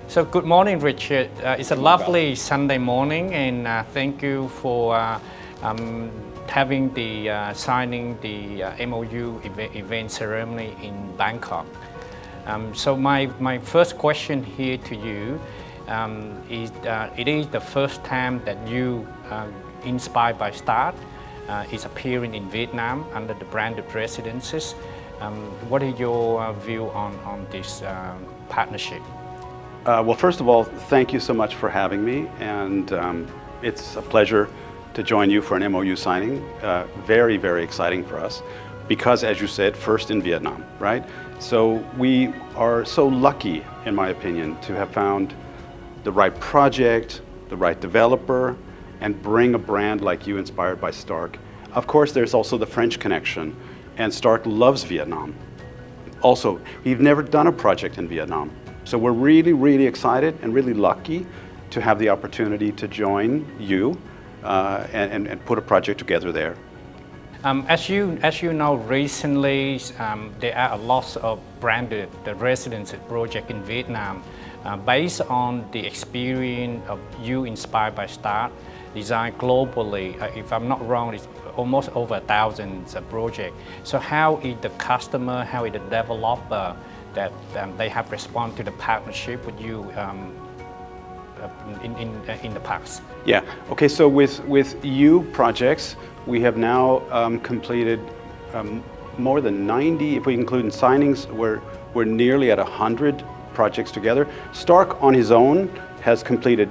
So good morning, Richard. It's a lovely Sunday morning, and thank you for having the signing the MOU event ceremony in Bangkok. So my first question here to you is, it is the first time that you, Inspired by Start, is appearing in Vietnam under the branded residences. What is your view on this partnership? Well, first of all, thank you so much for having me, and it's a pleasure to join you for an MOU signing. Very, very exciting for us because, as you said, first in Vietnam, right? So we are so lucky, in my opinion, to have found the right project, the right developer, and bring a brand like YOO Inspired by Stark. Of course, there's also the French connection, and Stark loves Vietnam. Also, we've never done a project in Vietnam. So we're really, really excited and really lucky to have the opportunity to join YOO and put a project together there. As you know, recently there are a lot of branded residency projects in Vietnam based on the experience of YOO Inspired by Start, designed globally. If I'm not wrong, it's almost over 1,000 projects. So how is the customer, how is the developer that they have responded to the partnership with you in the past? Yeah, okay, so with YOO projects, we have now completed more than 90, if we include in signings, we're nearly at 100 projects together. Stark on his own has completed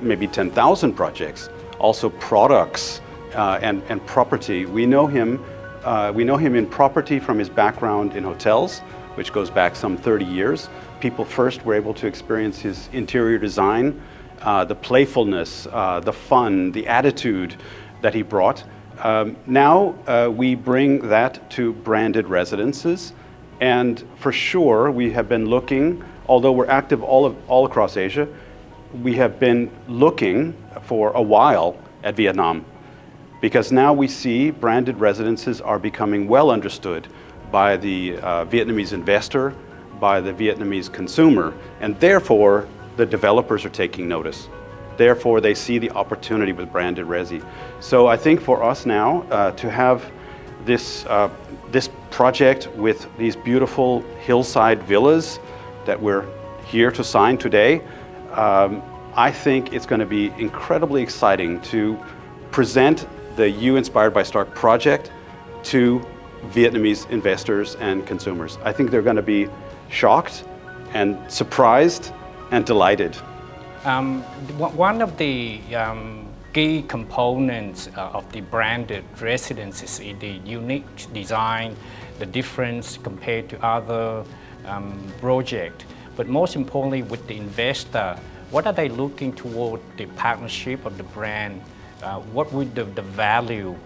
maybe 10,000 projects, also products and property. We know him in property from his background in hotels, which goes back some 30 years. People first were able to experience his interior design, the playfulness, the fun, the attitude that he brought. Now we bring that to branded residences, and for sure we have been looking, although we're active all across Asia, we have been looking for a while at Vietnam, because now we see branded residences are becoming well understood by the Vietnamese investor, by the Vietnamese consumer, and therefore the developers are taking notice. Therefore they see the opportunity with branded resi. So I think for us now to have this project with these beautiful hillside villas that we're here to sign today, I think it's going to be incredibly exciting to present the YOO Inspired by Stark project to Vietnamese investors and consumers. I think they're going to be shocked and surprised and delighted. One of the key components of the branded residences is the unique design, the difference compared to other projects. But most importantly, with the investor, what are they looking toward the partnership of the brand? What would the value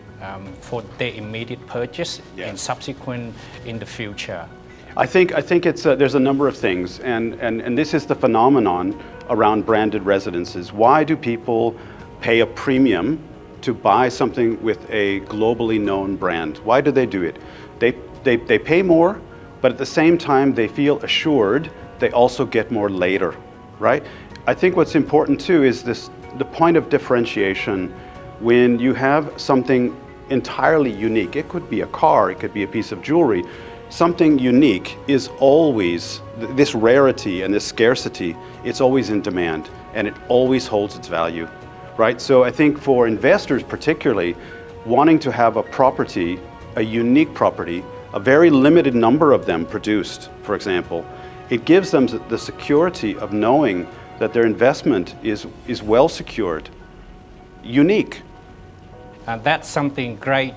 for their immediate purchase and subsequent in the future? I think it's there's a number of things, and this is the phenomenon around branded residences. Why do people pay a premium to buy something with a globally known brand? Why do they do it? They pay more, but at the same time they feel assured they also get more later, right? I think what's important too is the point of differentiation. When you have something entirely unique, it could be a car, it could be a piece of jewelry, something unique is always, this rarity and this scarcity, it's always in demand and it always holds its value, right? So I think for investors particularly, wanting to have a property, a unique property, a very limited number of them produced, for example, it gives them the security of knowing that their investment is well secured, unique. That's something great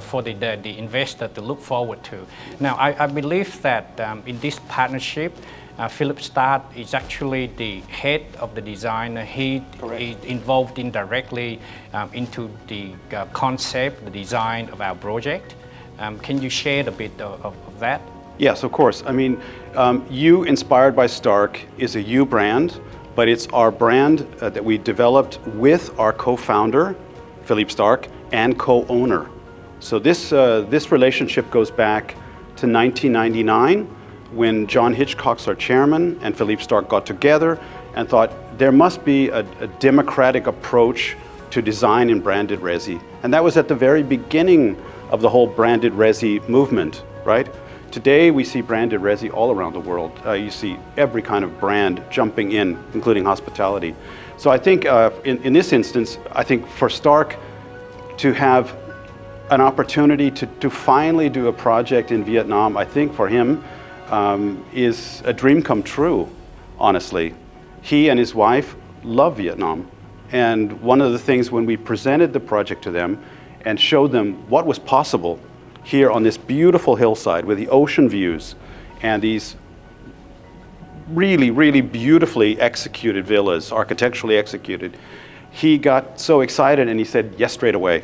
for the investor to look forward to. Now, I believe that in this partnership, Philip Stark is actually the head of the designer. He is involved indirectly into the concept, the design of our project. Can you share a bit of that? Yes, of course. I mean, YOO Inspired by Stark is a YOO brand, but it's our brand that we developed with our co-founder, Philippe Stark, and co-owner. So this relationship goes back to 1999 when John Hitchcock's our chairman and Philippe Starck got together and thought there must be a democratic approach to design in branded resi. And that was at the very beginning of the whole branded resi movement, right? Today we see branded resi all around the world. You see every kind of brand jumping in, including hospitality. So I think in this instance, I think for Starck to have an opportunity to finally do a project in Vietnam, I think for him is a dream come true, honestly. He and his wife love Vietnam. And one of the things when we presented the project to them and showed them what was possible here on this beautiful hillside with the ocean views and these really, really beautifully executed villas, architecturally executed, he got so excited and he said yes straight away.